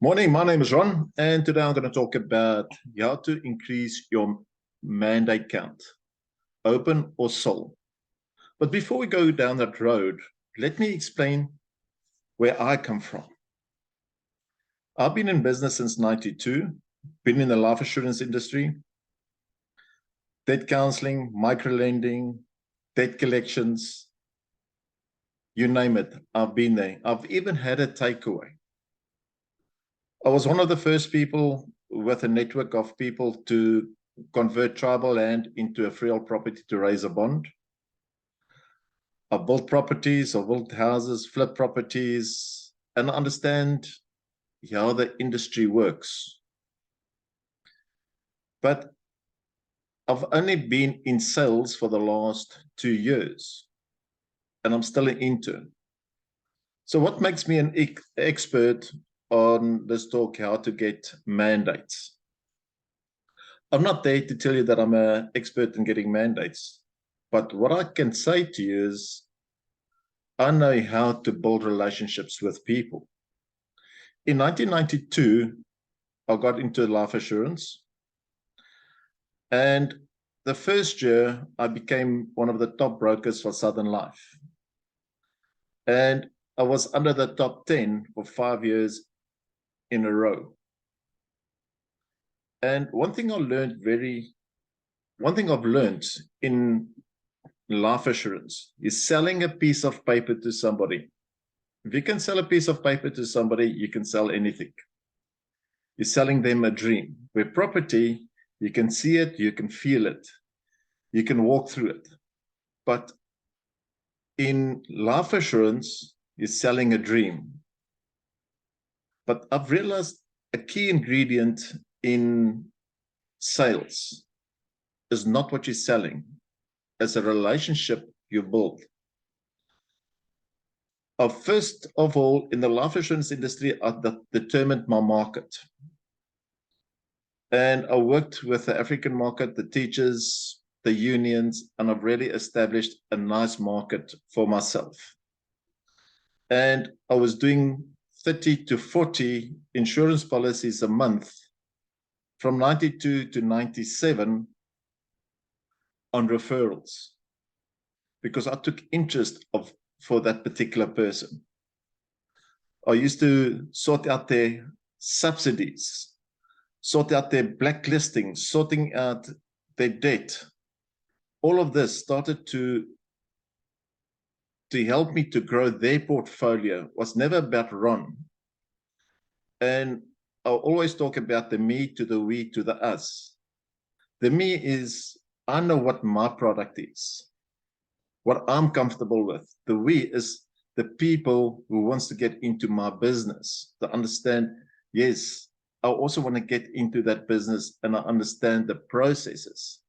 Morning, my name is Ron, and today I'm going to talk about how to increase your mandate count, open or sold. But before we go down that road, let me explain where I come from. I've been in business since 92, been in the life insurance industry, debt counseling, micro-lending, debt collections, you name it, I've been there. I've even had a takeaway. I was one of the first people with a network of people to convert tribal land into a freehold property to raise a bond. I've built properties, I've built houses, flip properties, and I understand how the industry works. But I've only been in sales for the last 2 years, and I'm still an intern. So what makes me an expert on this talk, how to get mandates? I'm not there to tell you that I'm an expert in getting mandates, but what I can say to you is I know how to build relationships with people. In 1992, I got into life assurance, and the first year I became one of the top brokers for Southern Life. And I was under the top 10 for 5 years in a row. And one thing I've learned in life assurance is selling a piece of paper to somebody. If you can sell a piece of paper to somebody, you can sell anything. You're selling them a dream. With property, you can see it, you can feel it, you can walk through it. But in life assurance, you're selling a dream. But I've realized a key ingredient in sales is not what you're selling, it's a relationship you build. First of all, in the life insurance industry, I determined my market. And I worked with the African market, the teachers, the unions, and I've really established a nice market for myself. And I was doing 30 to 40 insurance policies a month from 92 to 97 on referrals because I took interest for that particular person. I used to sort out their subsidies, sort out their blacklistings, sorting out their debt. All of this started to help me to grow their portfolio. It was never about Ron. And I'll always talk about the me to the we to the us. The me is, I know what my product is, what I'm comfortable with. The we is the people who wants to get into my business, to understand, yes, I also want to get into that business and I understand the processes.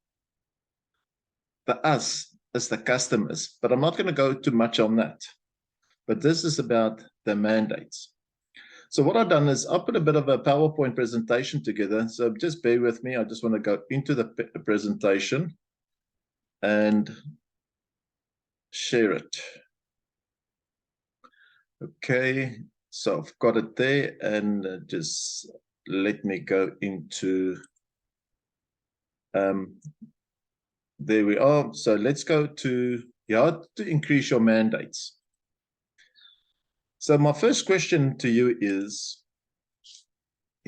The us is the customers, but I'm not going to go too much on that. But this is about the mandates. So what I've done is I put a bit of a PowerPoint presentation together. So just bear with me. I just want to go into the presentation and share it. Okay, so I've got it there, and just let me go into, there we are. So let's go to how to increase your mandates. So my first question to you is,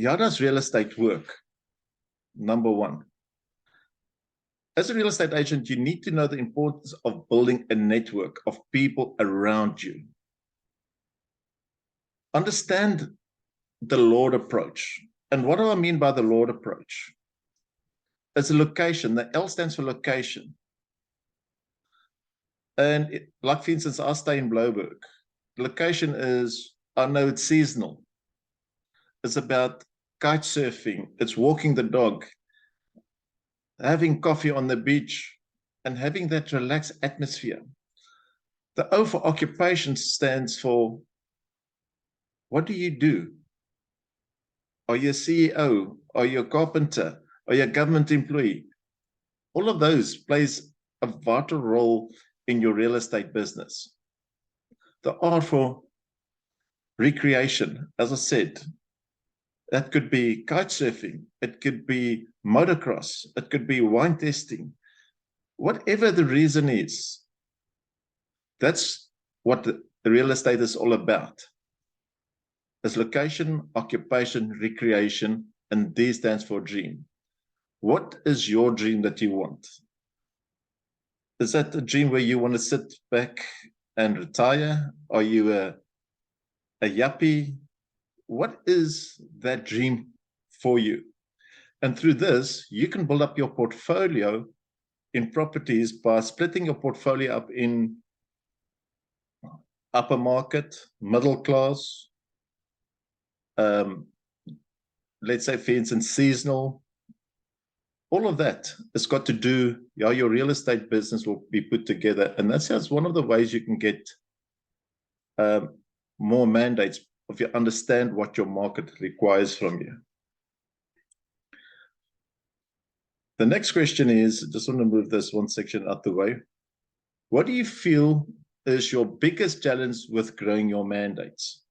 how does real estate work? Number one. As a real estate agent, you need to know the importance of building a network of people around you. Understand the Lord approach. And what do I mean by the Lord approach? It's a location. The L stands for location. And like, for instance, I stay in Blouberg. Location is, I know it's seasonal. It's about kite surfing. It's walking the dog, having coffee on the beach, and having that relaxed atmosphere. The O for occupation stands for, what do you do? Are you a CEO? Are you a carpenter? Are you a government employee? All of those plays a vital role in your real estate business. The R for recreation. As I said, That could be kite surfing. It could be motocross. It could be wine testing. Whatever the reason is, that's what the real estate is all about. It's location, occupation, recreation, and D stands for dream. What is your dream that you want? Is that a dream where you want to sit back and retire? Are you a yuppie? What is that dream for you? And through this, you can build up your portfolio in properties by splitting your portfolio up in upper market, middle class, let's say, for instance, seasonal. All of that has got to do how your real estate business will be put together. And that's one of the ways you can get more mandates if you understand what your market requires from you. The next question is, I just want to move this one section out the way. What do you feel is your biggest challenge with growing your mandates?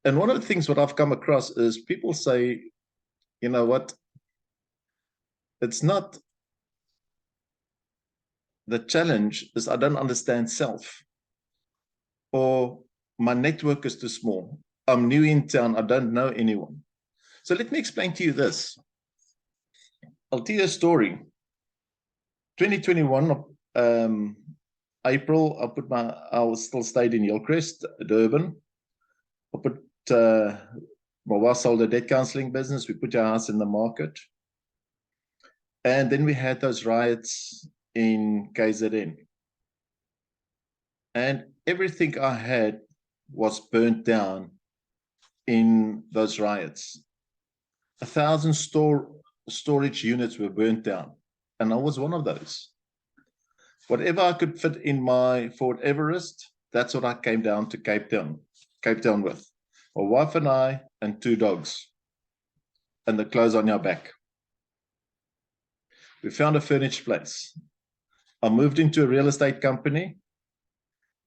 And one of the things what I've come across is people say, you know what, it's not, the challenge is I don't understand self, or my network is too small. I'm new in town, I don't know anyone. So let me explain to you this. I'll tell you a story. 2021, April, I was still stayed in Hillcrest, Durban. I put, my wife sold a debt counseling business. We put our house in the market. And then we had those riots in KZN. And everything I had was burnt down in those riots. 1,000 storage units were burnt down, and I was one of those. Whatever I could fit in my Ford Everest, that's what I came down to Cape Town with. My wife and I and 2 dogs and the clothes on our back. We found a furniture place. I moved into a real estate company,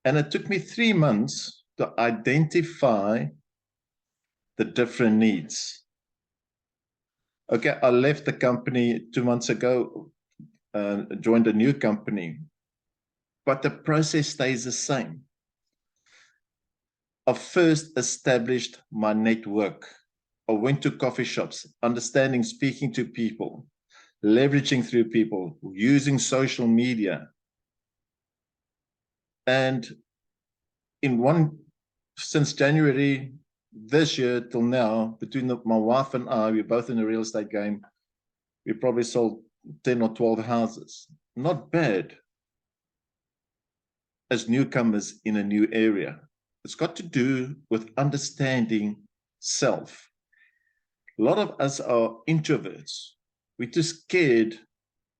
and it took me 3 months to identify the different needs. Okay, I left the company 2 months ago, joined a new company, but the process stays the same. I first established my network. I went to coffee shops, understanding, speaking to people, leveraging through people, using social media. And since January this year till now, between my wife and I, we're both in the real estate game. We probably sold 10 or 12 houses. Not bad as newcomers in a new area. It's got to do with understanding self. A lot of us are introverts. We're too scared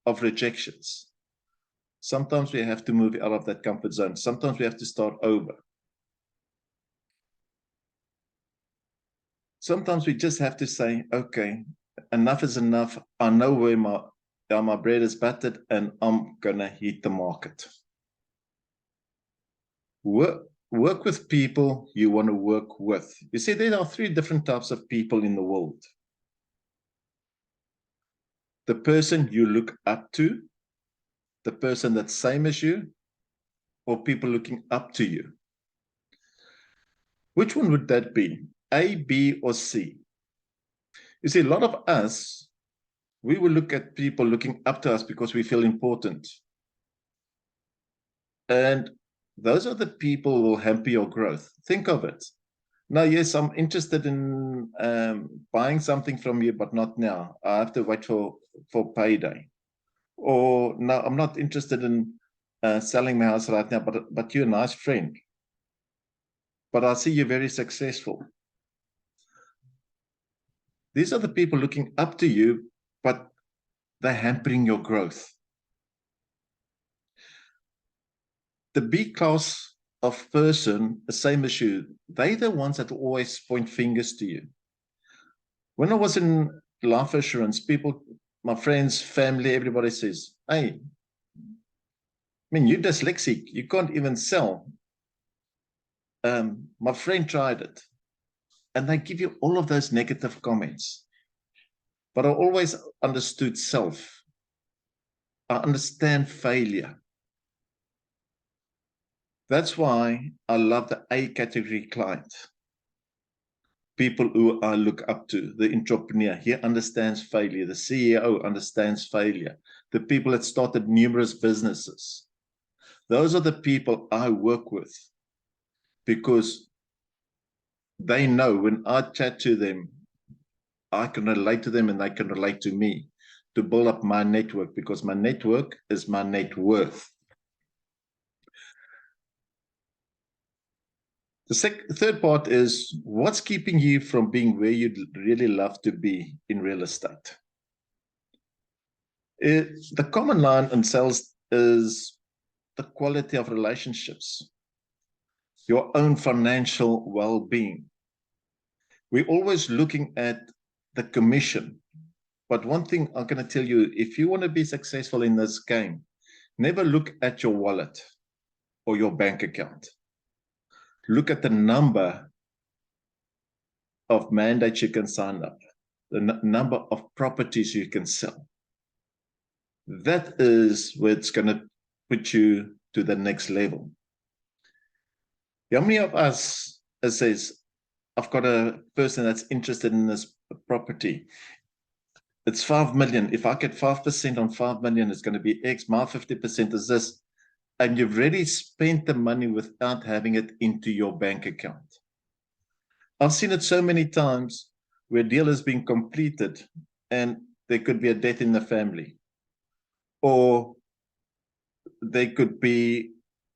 of rejections. Sometimes we have to move out of that comfort zone. Sometimes we have to start over. Sometimes we just have to say, okay, enough is enough. I know where my bread is buttered, and I'm going to hit the market. Work with people you want to work with. You see, there are 3 different types of people in the world. The person you look up to, the person that's same as you, or people looking up to you. Which one would that be? A, B, or C? You see, a lot of us, we will look at people looking up to us because we feel important. And those are the people who will hamper your growth. Think of it. Now, yes, I'm interested in buying something from you, but not now. I have to wait for payday. Or no, I'm not interested in selling my house right now, but you're a nice friend. But I see you're very successful. These are the people looking up to you, but they're hampering your growth. The B class of person, the same as you, they're the ones that always point fingers to you. When I was in life assurance, people, my friends, family, everybody says, hey, I mean, you're dyslexic. You can't even sell. My friend tried it. and they give you all of those negative comments. But I always understood self. I understand failure. That's why I love the A category client. People who I look up to, the entrepreneur, he understands failure. The CEO understands failure. The people that started numerous businesses. Those are the people I work with because they know when I chat to them, I can relate to them and they can relate to me to build up my network, because my network is my net worth. The third part is, what's keeping you from being where you'd really love to be in real estate? The common line in sales is the quality of relationships, your own financial well-being. We're always looking at the commission. But one thing I'm going to tell you, if you want to be successful in this game, never look at your wallet or your bank account. Look at the number of mandates you can sign up, the number of properties you can sell. That is where it's going to put you to the next level. How many of us says, I've got a person that's interested in this property. It's 5 million. If I get 5% on 5 million, it's going to be X. My 50% is this. And you've already spent the money without having it into your bank account. I've seen it so many times where deal has been completed and there could be a death in the family. Or they could be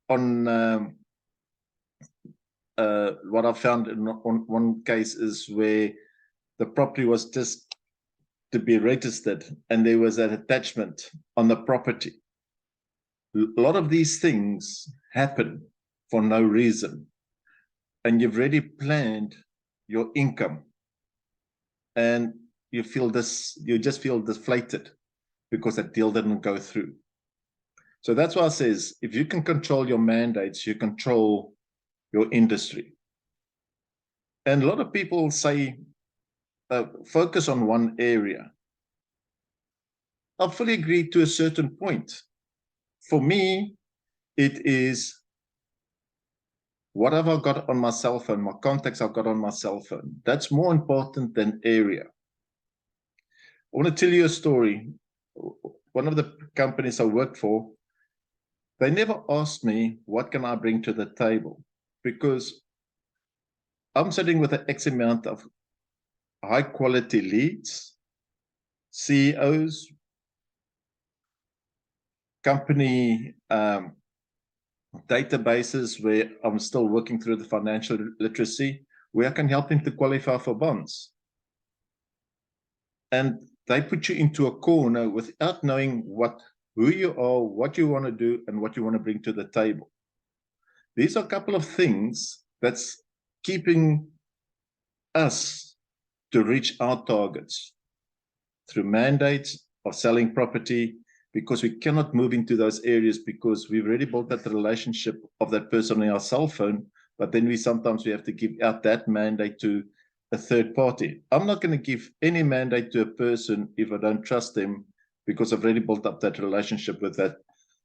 on what I found in one case is where the property was just to be registered and there was an attachment on the property. A lot of these things happen for no reason, and you've already planned your income and you just feel deflated because that deal didn't go through. So that's why I says, if you can control your mandates, you control your industry. And a lot of people say, focus on one area. I fully agree to a certain point. For me, it is, what have I got on my cell phone, my contacts I've got on my cell phone. That's more important than area. I want to tell you a story. One of the companies I worked for, they never asked me, what can I bring to the table? Because I'm sitting with an X amount of high quality leads, CEOs, company databases where I'm still working through the financial literacy, where I can help them to qualify for bonds. And they put you into a corner without knowing who you are, what you want to do, and what you want to bring to the table. These are a couple of things that's keeping us to reach our targets through mandates of selling property, because we cannot move into those areas because we've already built that relationship of that person on our cell phone, but then sometimes we have to give out that mandate to a third party. I'm not going to give any mandate to a person if I don't trust them, because I've already built up that relationship with that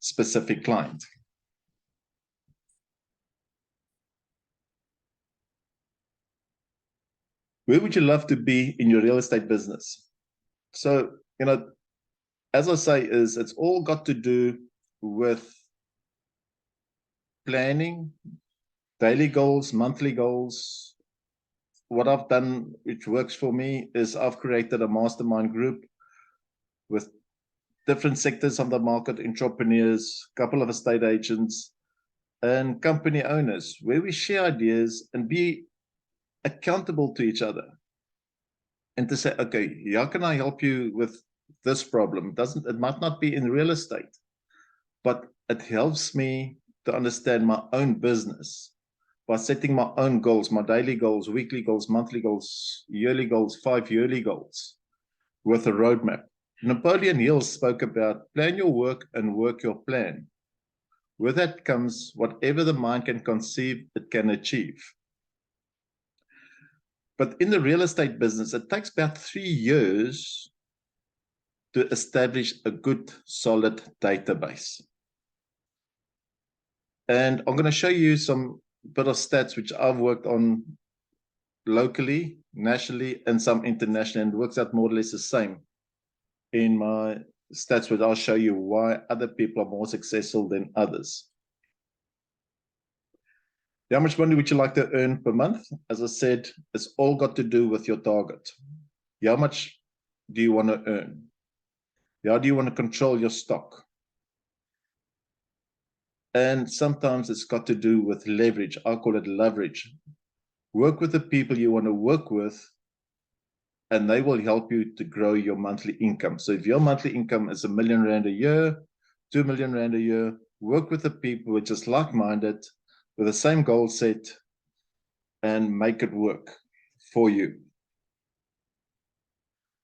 specific client. Where would you love to be in your real estate business? So, as I say, it's all got to do with planning, daily goals, monthly goals. What I've done, which works for me, is I've created a mastermind group with different sectors of the market, entrepreneurs, a couple of estate agents, and company owners, where we share ideas and be accountable to each other. And to say, okay, how can I help you with this problem? It might not be in real estate, but it helps me to understand my own business by setting my own goals, my daily goals, weekly goals, monthly goals, yearly goals, 5-yearly goals with a roadmap. Napoleon Hill spoke about plan your work and work your plan. With that comes whatever the mind can conceive, it can achieve. But in the real estate business, it takes about 3 years to establish a good, solid database. And I'm going to show you some bit of stats which I've worked on locally, nationally, and some internationally, and it works out more or less the same in my stats, which I'll show you why other people are more successful than others. How much money would you like to earn per month? As I said, it's all got to do with your target. How much do you want to earn? How do you want to control your stock? And sometimes it's got to do with leverage. I call it leverage. Work with the people you want to work with, and they will help you to grow your monthly income. So if your monthly income is R1 million a year, R2 million a year, work with the people which is like-minded, with the same goal set, and make it work for you.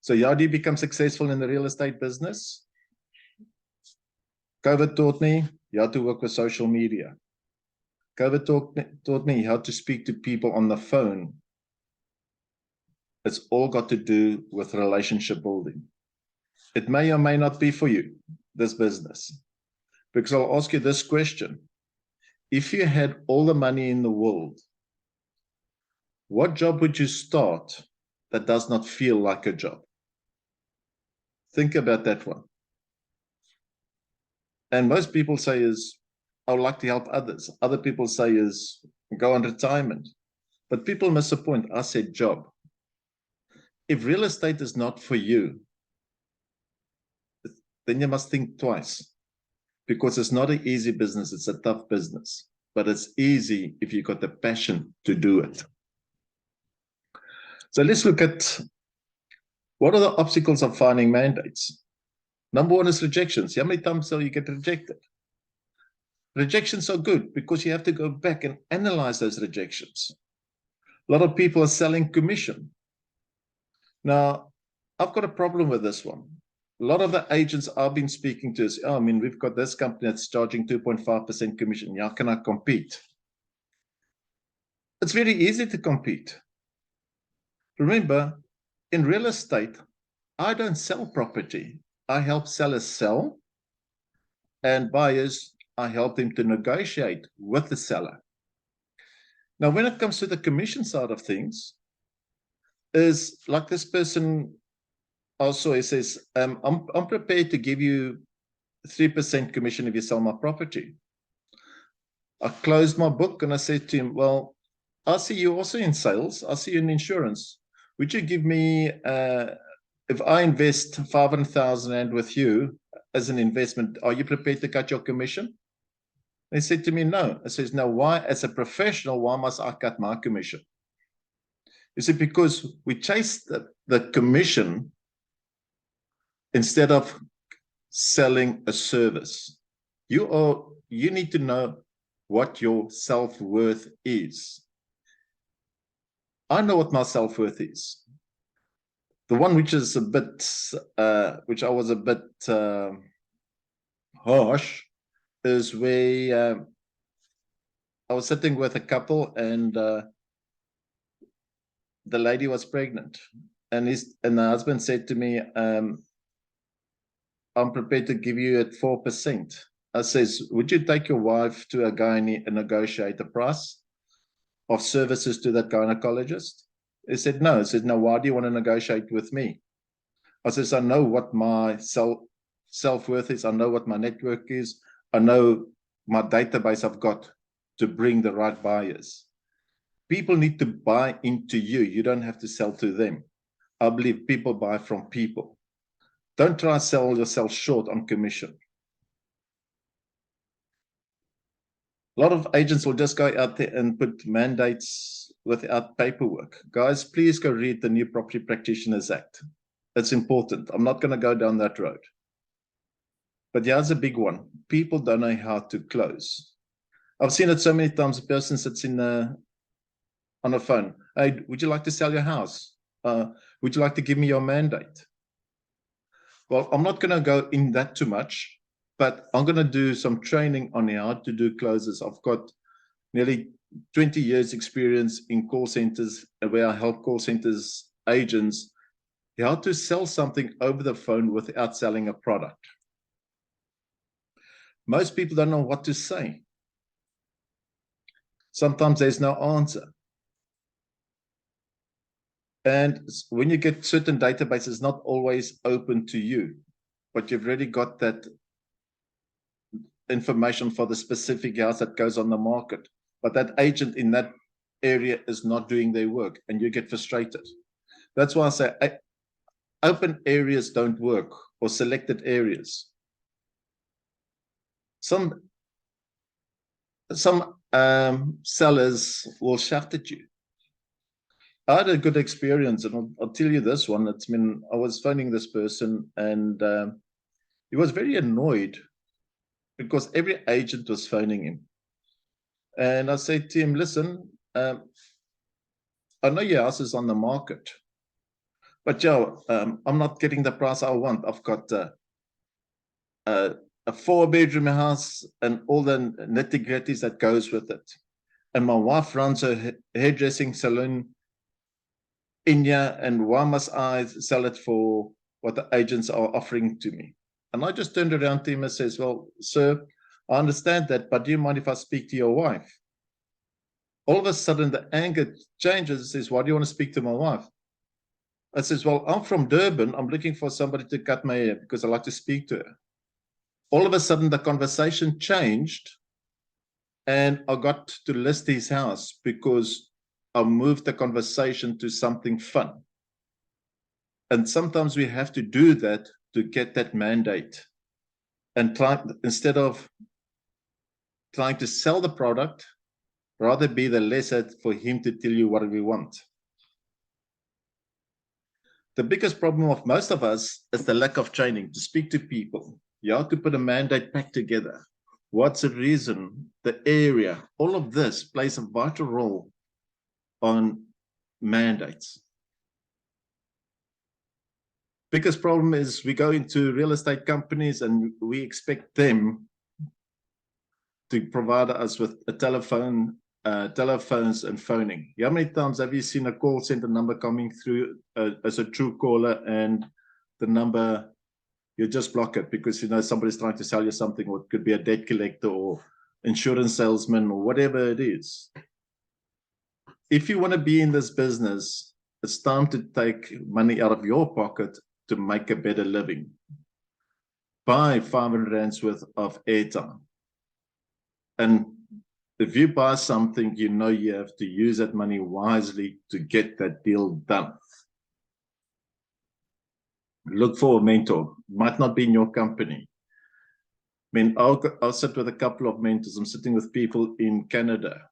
So how do you become successful in the real estate business? COVID taught me how to work with social media. COVID taught me how to speak to people on the phone. It's all got to do with relationship building. It may or may not be for you, this business, because I'll ask you this question. If you had all the money in the world, what job would you start that does not feel like a job? Think about that one. And most people say is, I would like to help others. Other people say is, go on retirement. But people miss a point. I said job. If real estate is not for you, then you must think twice, because it's not an easy business. It's a tough business, but it's easy if you've got the passion to do it. So let's look at what are the obstacles of finding mandates. Number one is rejections. How many times will you get rejected? Rejections are good because you have to go back and analyze those rejections. A lot of people are selling commission. Now, I've got a problem with this one. A lot of the agents I've been speaking to is, I mean, we've got this company that's charging 2.5% commission. How can I compete? It's very easy to compete. Remember, in real estate, I don't sell property. I help sellers sell, and buyers, I help them to negotiate with the seller. Now, when it comes to the commission side of things, is like this person also, he says, I'm prepared to give you 3% commission if you sell my property. I closed my book and I said to him, well, I see you also in sales. I see you in insurance. Would you give me, if I invest 500,000 Rand with you as an investment, are you prepared to cut your commission? They said to me, no. I says, now why, as a professional, why must I cut my commission? You see, because we chase the commission instead of selling a service. You need to know what your self-worth is. I know what my self-worth is. The one which is a bit, which I was a bit harsh, is where I was sitting with a couple and the lady was pregnant, and the husband said to me, I'm prepared to give you at 4%. I says, would you take your wife to a gynae and negotiate the price of services to that gynecologist? He said, no. I said, no, why do you want to negotiate with me? I says, I know what my self-worth is. I know what my network is. I know my database I've got to bring the right buyers. People need to buy into you. You don't have to sell to them. I believe people buy from people. Don't try to sell yourself short on commission. A lot of agents will just go out there and put mandates without paperwork. Guys, please go read the new Property Practitioners Act. That's important. I'm not going to go down that road. But here's a big one. People don't know how to close. I've seen it so many times. A person sits on a phone. Hey, would you like to sell your house? Would you like to give me your mandate? Well, I'm not going to go in that too much, but I'm going to do some training on how to do closes. I've got nearly 20 years experience in call centers, where I help call centers agents how to sell something over the phone without selling a product. Most people don't know what to say. Sometimes there's no answer. And when you get certain databases, not always open to you, but you've already got that information for the specific house that goes on the market. But that agent in that area is not doing their work, and you get frustrated. That's why I say open areas don't work, or selected areas. Some sellers will shout at you. I had a good experience, and I'll tell you this one. It's been, I was phoning this person, and he was very annoyed because every agent was phoning him. And I said to him, listen, I know your house is on the market, but Joe, I'm not getting the price I want. I've got a 4-bedroom house and all the nitty-gritties that goes with it. And my wife runs a hairdressing salon in here, and why must I sell it for what the agents are offering to me? And I just turned around to him and says, well, sir, I understand that, but do you mind if I speak to your wife? All of a sudden, the anger changes. He says, why do you want to speak to my wife? I says, well, I'm from Durban. I'm looking for somebody to cut my hair because I like to speak to her. All of a sudden, the conversation changed, and I got to list his house because I moved the conversation to something fun. And sometimes we have to do that to get that mandate. And instead of trying to sell the product, rather be the lesser for him to tell you what we want. The biggest problem of most of us is the lack of training to speak to people. You have to put a mandate pack together. What's the reason, the area, all of this plays a vital role on mandates. Biggest problem is we go into real estate companies and we expect them to provide us with a telephone, telephones and phoning. How many times have you seen a call center number coming through as a true caller, and the number, you just block it because you know somebody's trying to sell you something, or it could be a debt collector or insurance salesman or whatever it is. If you want to be in this business, it's time to take money out of your pocket to make a better living. Buy 500 rands worth of airtime. And if you buy something, you know you have to use that money wisely to get that deal done. Look for a mentor. Might not be in your company. I mean, I'll sit with a couple of mentors. I'm sitting with people in Canada.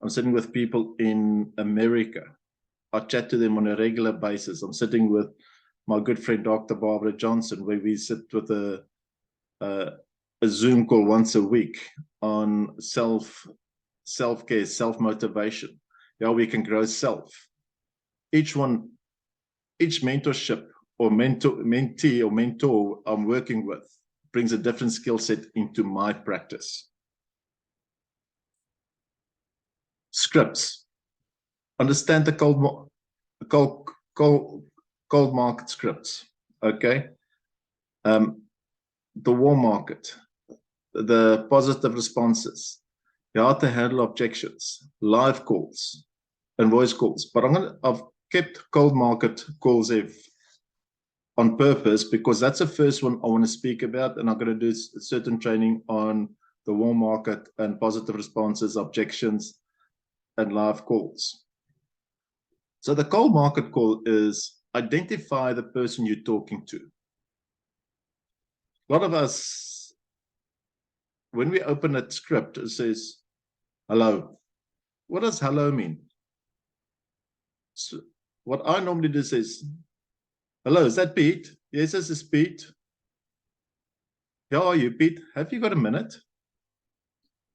I'm sitting with people in America. I chat to them on a regular basis. I'm sitting with my good friend, Dr. Barbara Johnson, where we sit with a Zoom call once a week on self-care, self-motivation, how we can grow self. Each mentorship or mentee or mentor I'm working with brings a different skill set into my practice. Scripts. Understand the cold market scripts, okay? The warm market, the positive responses, how to handle objections, live calls, and voice calls. But I've kept cold market calls on purpose because that's the first one I want to speak about, and I'm going to do certain training on the warm market and positive responses, objections, and live calls. So the cold market call is identify the person you're talking to. A lot of us, when we open a script, it says, hello. What does hello mean? So what I normally do is, hello, is that Pete? Yes, this is Pete. How are you, Pete? Have you got a minute?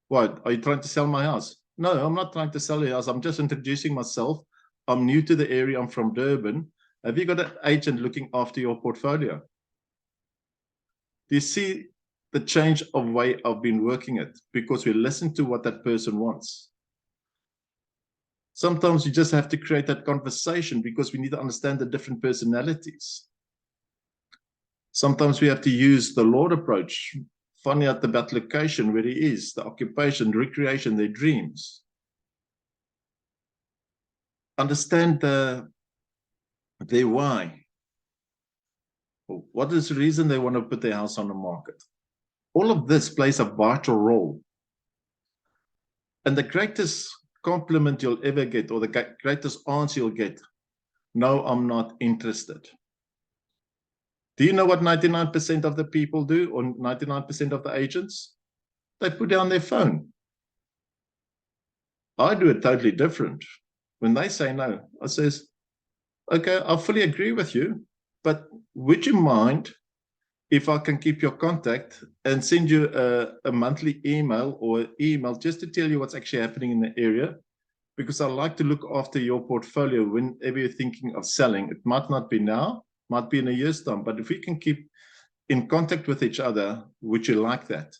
What, are you trying to sell my house? No, I'm not trying to sell your house. I'm just introducing myself. I'm new to the area. I'm from Durban. Have you got an agent looking after your portfolio? Do you see the change of way I've been working it, because we listen to what that person wants. Sometimes you just have to create that conversation because we need to understand the different personalities. Sometimes we have to use the Lord approach, finding out about location, where he is, the occupation, recreation, their dreams. Understand their why. What is the reason they want to put their house on the market? All of this plays a vital role. And the greatest compliment you'll ever get, or the greatest answer you'll get, no, I'm not interested. Do you know what 99% of the people do, or 99% of the agents? They put down their phone. I do it totally different. When they say no, I says, okay, I fully agree with you, but would you mind if I can keep your contact and send you a monthly email or email just to tell you what's actually happening in the area? Because I like to look after your portfolio whenever you're thinking of selling. It might not be now, might be in a year's time, but if we can keep in contact with each other, would you like that?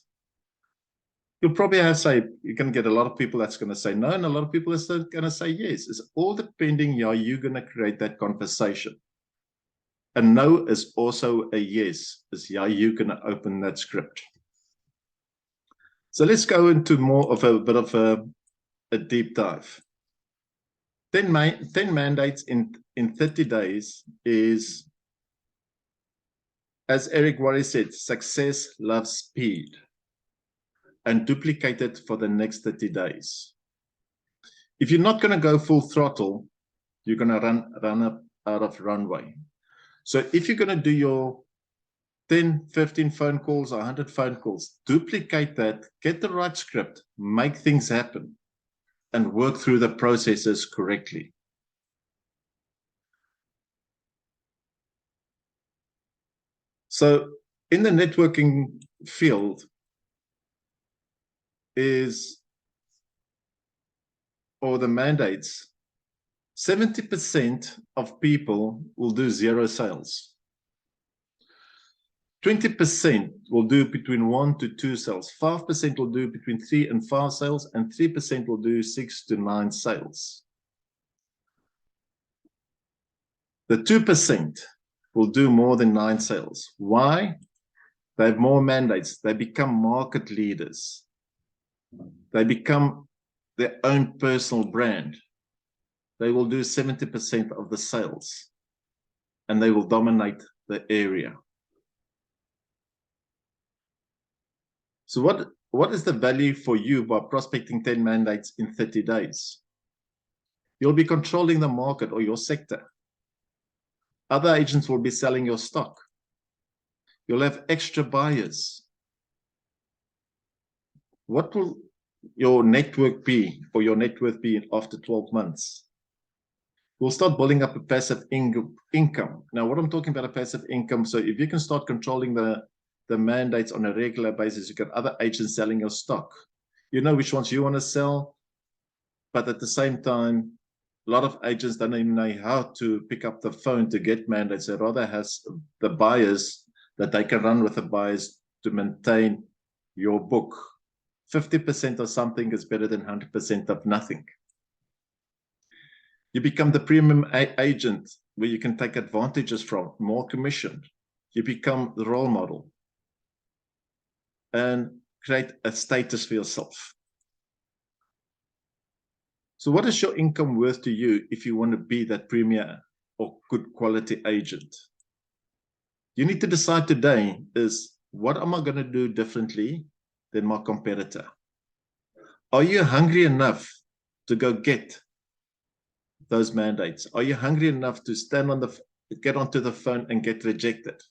You'll probably have say, you can get a lot of people that's going to say no, and a lot of people are going to say yes. It's all depending how you're going to create that conversation. A no is also a yes, is how you're going to open that script. So let's go into more of a bit of a deep dive. 10 mandates in 30 days is, as Eric Worre said, success loves speed, and duplicate it for the next 30 days. If you're not going to go full throttle, you're going to run up out of runway. So if you're going to do your 10, 15 phone calls, 100 phone calls, duplicate that, get the right script, make things happen, and work through the processes correctly. So in the networking field or the mandates, 70% of people will do 0 sales. 20% will do between 1 to 2 sales. 5% will do between 3 and 5 sales, and 3% will do 6 to 9 sales. The 2% will do more than 9 sales. Why? They have more mandates. They become market leaders. They become their own personal brand. They will do 70% of the sales, and they will dominate the area. So what is the value for you by prospecting 10 mandates in 30 days? You'll be controlling the market or your sector. Other agents will be selling your stock. You'll have extra buyers. What will your network be, or your net worth be, after 12 months? We'll start building up a passive income. Now, what I'm talking about a passive income, so if you can start controlling the mandates on a regular basis, you get other agents selling your stock. You know which ones you want to sell, but at the same time, a lot of agents don't even know how to pick up the phone to get mandates. They rather has the buyers that they can run with the buyers to maintain your book. 50% of something is better than 100% of nothing. You become the premium agent where you can take advantages from, more commission. You become the role model and create a status for yourself. So what is your income worth to you if you want to be that premier or good quality agent? You need to decide today is, what am I going to do differently than my competitor? Are you hungry enough to go get those mandates? Are you hungry enough to get onto the phone and get rejected?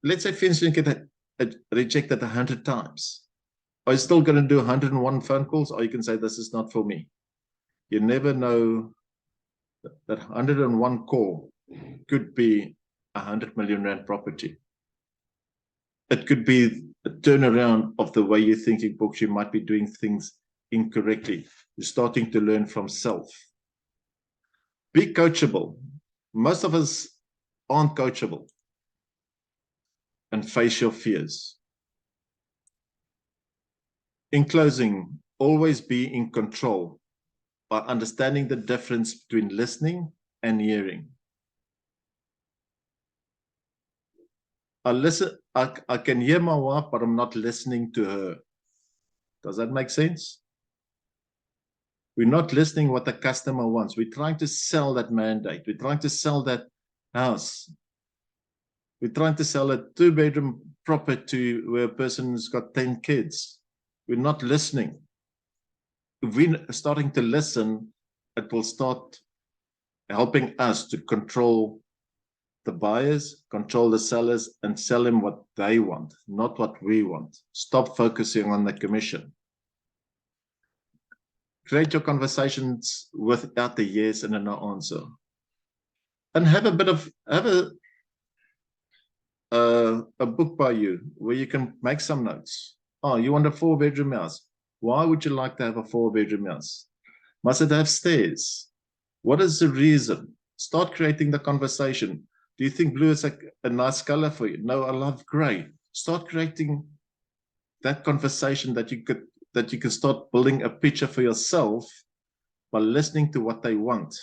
Let's say, for instance, you get rejected 100 times. Are you still going to do 101 phone calls, or you can say, this is not for me? You never know that 101 call could be 100 million rand property. It could be a turnaround of the way you're thinking books. You might be doing things incorrectly. You're starting to learn from self. Be coachable. Most of us aren't coachable. and face your fears. In closing, always be in control by understanding the difference between listening and hearing. I can hear my wife, but I'm not listening to her. Does that make sense? We're not listening what the customer wants. We're trying to sell that mandate. We're trying to sell that house. We're trying to sell a 2-bedroom property where a person's got 10 kids. We're not listening. If we're starting to listen, it will start helping us to control the buyers, control the sellers, and sell them what they want, not what we want. Stop focusing on the commission. Create your conversations without the yes and a no answer. And have a book by you where you can make some notes. Oh, you want a 4-bedroom house. Why would you like to have a 4-bedroom house? Must it have stairs? What is the reason? Start creating the conversation. Do you think blue is a nice color for you? No, I love gray. Start creating that conversation that you can start building a picture for yourself by listening to what they want.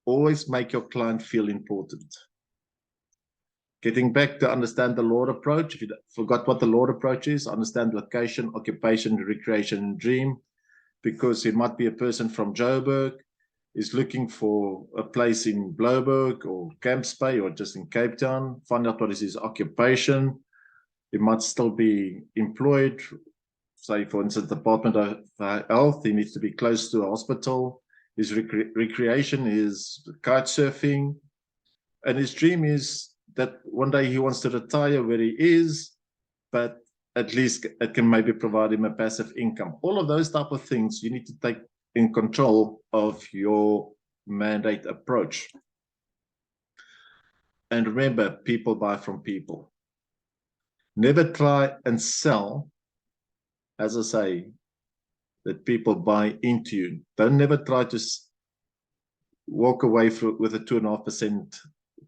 Always make your client feel important. Getting back to understand the Lord approach. If you forgot what the Lord approach is, understand location, occupation, recreation, and dream. Because it might be a person from Joburg is looking for a place in Blouberg or Camps Bay or just in Cape Town. Find out what is his occupation. He might still be employed. Say, for instance, Department of Health. He needs to be close to a hospital. His recreation is kite surfing. And his dream is that one day he wants to retire where he is, but at least it can maybe provide him a passive income. All of those type of things you need to take in control of your mandate approach. And remember, people buy from people. Never try and sell, as I say, that people buy into you. Don't never try to walk away with a 2.5%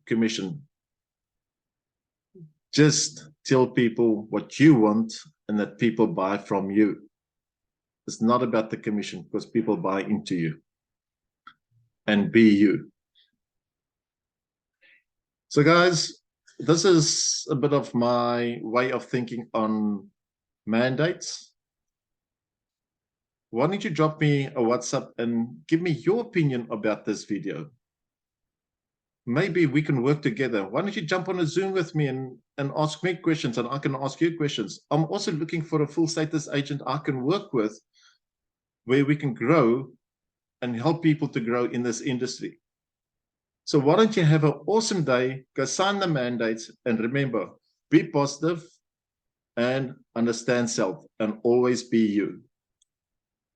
commission. Just tell people what you want and that people buy from you. It's not about the commission because people buy into you. And be you. So guys, this is a bit of my way of thinking on mandates. Why don't you drop me a WhatsApp and give me your opinion about this video? Maybe we can work together. Why don't you jump on a Zoom with me and ask me questions and I can ask you questions. I'm also looking for a full status agent I can work with where we can grow and help people to grow in this industry. So why don't you have an awesome day, go sign the mandates, and remember, be positive and understand self and always be you.